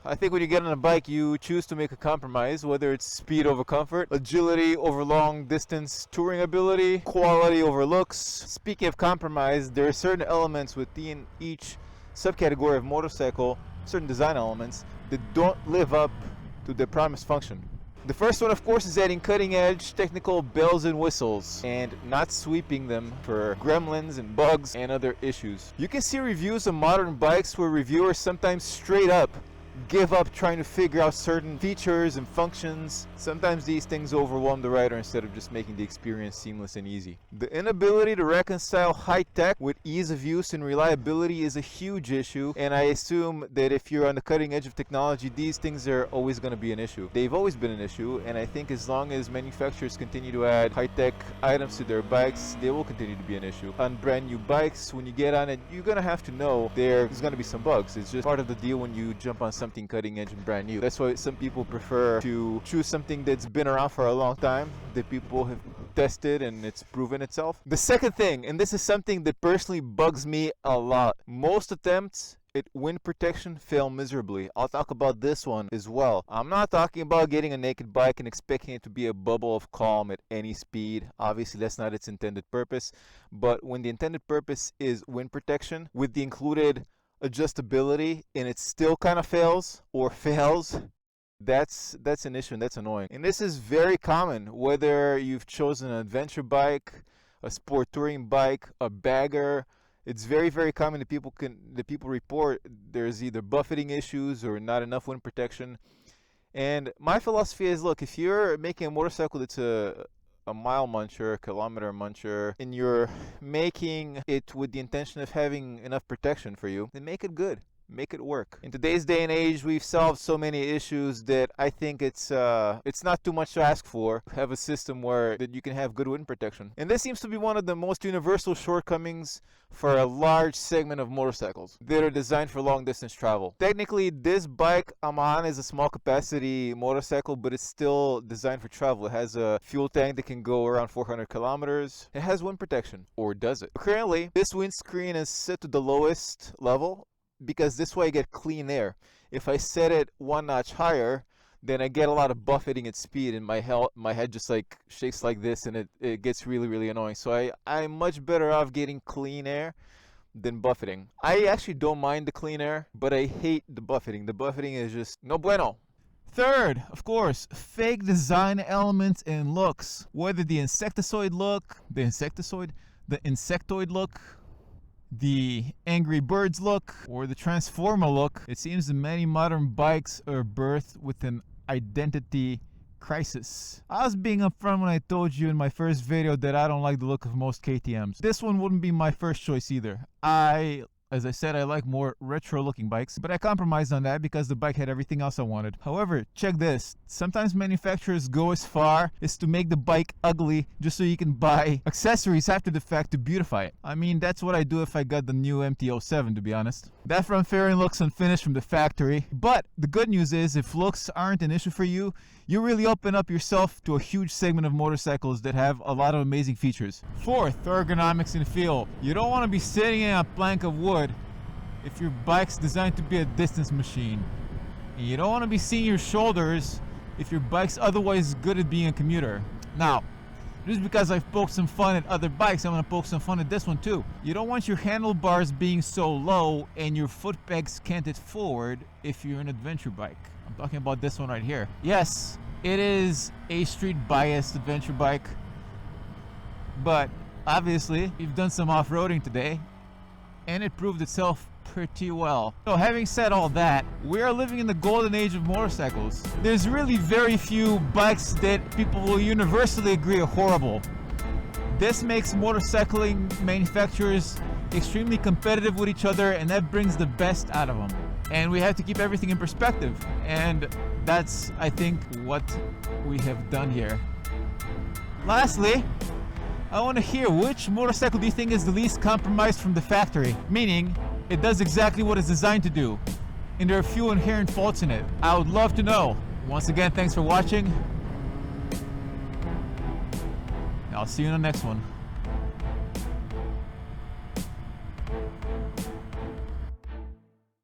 I think when you get on a bike, you choose to make a compromise, whether it's speed over comfort, agility over long distance touring ability, quality over looks. Speaking of compromise, there are certain elements within each subcategory of motorcycle, certain design elements, that don't live up to their promised function. The first one, of course, is adding cutting-edge technical bells and whistles and not sweeping them for gremlins and bugs and other issues. You can see reviews of modern bikes where reviewers sometimes straight up give up trying to figure out certain features and functions. Sometimes these things overwhelm the rider instead of just making the experience seamless and easy. The inability to reconcile high tech with ease of use and reliability is a huge issue, and I assume that if you're on the cutting edge of technology, these things are always going to be an issue. They've always been an issue, and I think as long as manufacturers continue to add high tech items to their bikes, they will continue to be an issue. On brand new bikes, when you get on it, you're going to have to know there's going to be some bugs. It's just part of the deal when you jump on something cutting edge and brand new. That's why some people prefer to choose something that's been around for a long time, that people have tested and it's proven itself. The second thing, and this is something that personally bugs me a lot, most attempts at wind protection fail miserably. I'll talk about this one as well. I'm not talking about getting a naked bike and expecting it to be a bubble of calm at any speed. Obviously that's not its intended purpose, but when the intended purpose is wind protection with the included adjustability and it still kind of fails, that's an issue, and that's annoying. And this is very common, whether you've chosen an adventure bike, a sport touring bike, a bagger. It's very, very common that people report there's either buffeting issues or not enough wind protection. And my philosophy is, look, if you're making a motorcycle that's a mile muncher, a kilometer muncher, and you're making it with the intention of having enough protection for you, then make it good. Make it work. In today's day and age, we've solved so many issues that I think it's not too much to ask for. Have a system that you can have good wind protection. And this seems to be one of the most universal shortcomings for a large segment of motorcycles that are designed for long distance travel. Technically, this bike I'm on is a small capacity motorcycle, but it's still designed for travel. It has a fuel tank that can go around 400 kilometers. It has wind protection, or does it? Currently, this windscreen is set to the lowest level, because this way I get clean air. If I set it one notch higher, then I get a lot of buffeting at speed, and my head just like shakes like this, and it gets really, really annoying. So I'm much better off getting clean air than buffeting. I actually don't mind the clean air, but I hate the buffeting. The buffeting is just no bueno. Third, of course, fake design elements and looks. Whether the insectoid look, the Angry Birds look, or the Transformer look, it seems that many modern bikes are birthed with an identity crisis. I was being upfront when I told you in my first video that I don't like the look of most KTMs. This one wouldn't be my first choice either. As I said, I like more retro looking bikes, but I compromised on that because the bike had everything else I wanted. However, check this. Sometimes manufacturers go as far as to make the bike ugly just so you can buy accessories after the fact to beautify it. I mean, that's what I do if I got the new MT-07, to be honest. That front fairing looks unfinished from the factory, but the good news is if looks aren't an issue for you, you really open up yourself to a huge segment of motorcycles that have a lot of amazing features. Fourth, ergonomics and feel. You don't want to be sitting in a plank of wood if your bike's designed to be a distance machine. And you don't want to be seeing your shoulders if your bike's otherwise good at being a commuter. Now, just because I've poked some fun at other bikes, I'm going to poke some fun at this one too. You don't want your handlebars being so low and your foot pegs canted forward if you're an adventure bike. I'm talking about this one right here. Yes, it is a street biased adventure bike, but obviously we've done some off-roading today and it proved itself pretty well. So having said all that, we are living in the golden age of motorcycles. There's really very few bikes that people will universally agree are horrible. This makes motorcycling manufacturers extremely competitive with each other, and that brings the best out of them. And we have to keep everything in perspective, and that's, I think, what we have done here. Lastly, I want to hear, which motorcycle do you think is the least compromised from the factory? Meaning, it does exactly what it's designed to do, and there are few inherent faults in it. I would love to know. Once again, thanks for watching. I'll see you in the next one.